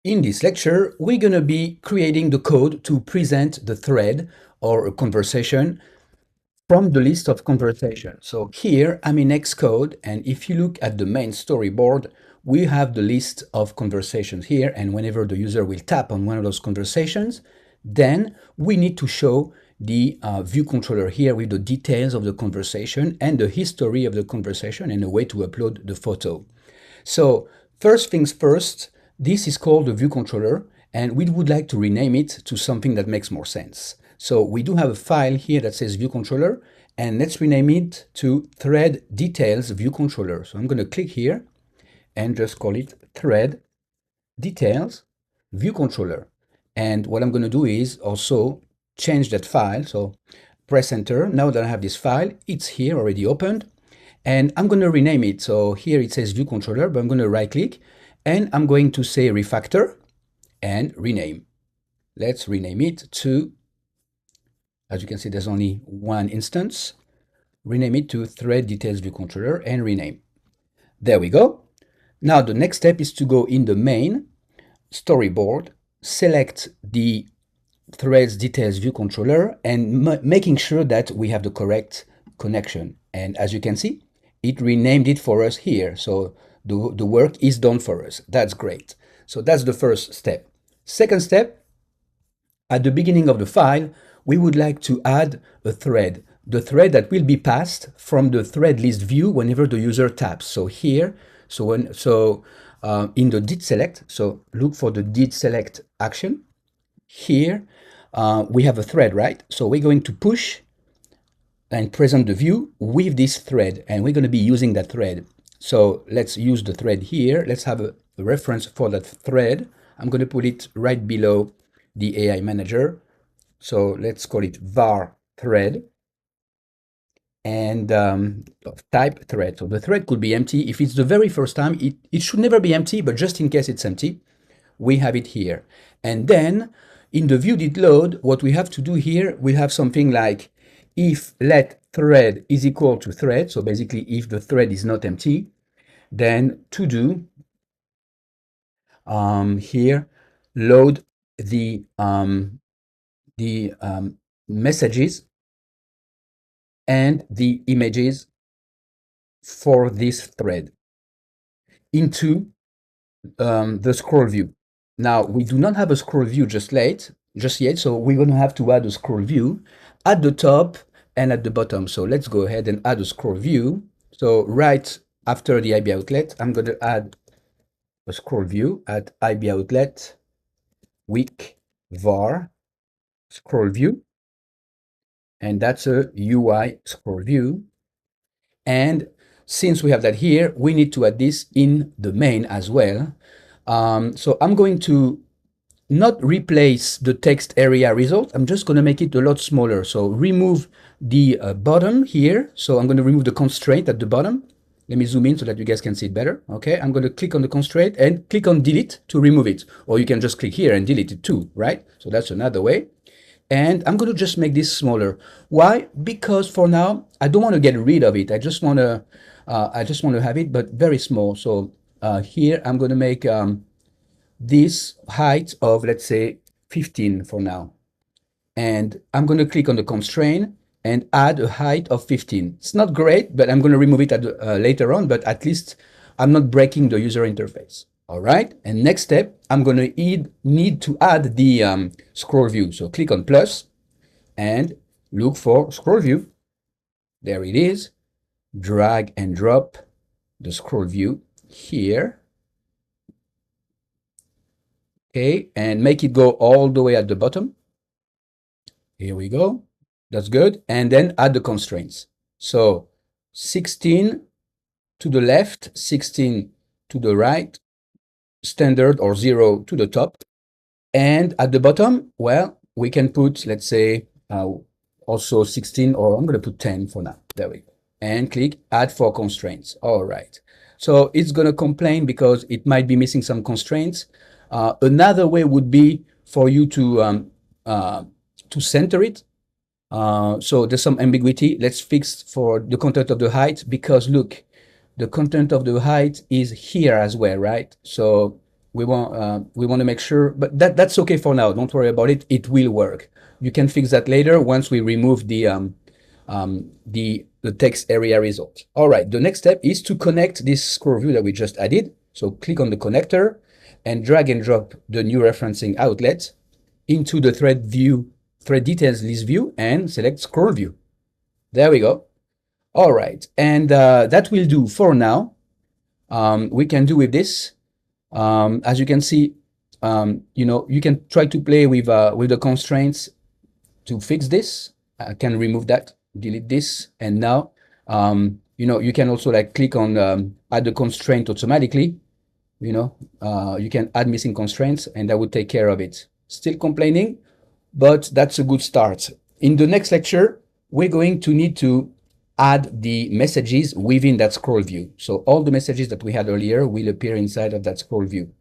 In this lecture, we're going to be creating the code to present the thread or a conversation from the list of conversations. So here I'm in Xcode, and if you look at the main storyboard, we have the list of conversations here, and whenever the user will tap on one of those conversations, then we need to show the view controller here with the details of the conversation and the history of the conversation and a way to upload the photo. So first things first, this is called the view controller, and we would like to rename it to something that makes more sense. So we do have a file here that says view controller, and let's rename it to thread details view controller. So I'm going to click here and just call it thread details view controller. And what I'm going to do is also change that file. So press enter. Now that I have this file, it's here already opened. And I'm going to rename it. So here it says view controller, but I'm going to right click and I'm going to say refactor and rename. Let's rename it to, as you can see, there's only one instance. Rename it to thread details view controller and rename. There we go. Now the next step is to go in the main storyboard, select the threads details view controller and making sure that we have the correct connection. And as you can see, it renamed it for us here. So the work is done for us. That's great. So that's the first step. Second step, at the beginning of the file, we would like to add a thread, the thread that will be passed from the thread list view whenever the user taps. So here, in the did select, so look for the did select action. Here, we have a thread, right? So we're going to push and present the view with this thread, and we're going to be using that thread. So let's use the thread here. Let's have a reference for that thread. I'm going to put it right below the AI manager. So let's call it var thread and type thread. So the thread could be empty. If it's the very first time, it should never be empty, but just in case it's empty, we have it here. And then in the view did load, what we have to do here, we have something like if let thread is equal to thread. So basically, if the thread is not empty, then to do here load the messages and the images for this thread into the scroll view. Now we do not have a scroll view just yet, so we're going to have to add a scroll view at the top and at the bottom. So let's go ahead and add a scroll view. So right after the IB outlet, I'm going to add a scroll view at IB outlet weak var scroll view, and that's a UI scroll view. And since we have that here, we need to add this in the main as well. So I'm going to not replace the text area result. I'm just going to make it a lot smaller. So remove the bottom here. So I'm going to remove the constraint at the bottom. Let me zoom in so that you guys can see it better. Okay, I'm going to click on the constraint and click on delete to remove it. Or you can just click here and delete it too, right? So that's another way. And I'm going to just make this smaller. Why? Because for now, I don't want to get rid of it. I just want to have it, but very small. So here I'm going to make this height of, let's say, 15 for now. And I'm going to click on the constraint and add a height of 15. It's not great, but I'm going to remove it later on, but at least I'm not breaking the user interface. All right. And next step, I'm going to need to add the scroll view. So click on plus and look for scroll view. There it is. Drag and drop the scroll view here. Okay, and make it go all the way at the bottom. Here we go. That's good. And then add the constraints. So 16 to the left, 16 to the right, standard or 0 to the top. And at the bottom, well, we can put, let's say, also 16, or I'm going to put 10 for now. There we go. And click add for constraints. All right. So it's going to complain because it might be missing some constraints. Another way would be for you to center it. So there's some ambiguity. Let's fix for the content of the height, because look, the content of the height is here as well, right? So we want to make sure, but that's okay for now. Don't worry about it. It will work. You can fix that later once we remove the text area result. All right, the next step is to connect this scroll view that we just added. So click on the connector and drag and drop the new referencing outlet into the thread view, thread details list view, and select scroll view. There we go. All right, and that will do for now. We can do with this. As you can see, you can try to play with the constraints to fix this. I can remove that, delete this, and now you can also like click on add the constraint automatically. You can add missing constraints, and that would take care of it. Still complaining, but that's a good start. In the next lecture, we're going to need to add the messages within that scroll view. So all the messages that we had earlier will appear inside of that scroll view.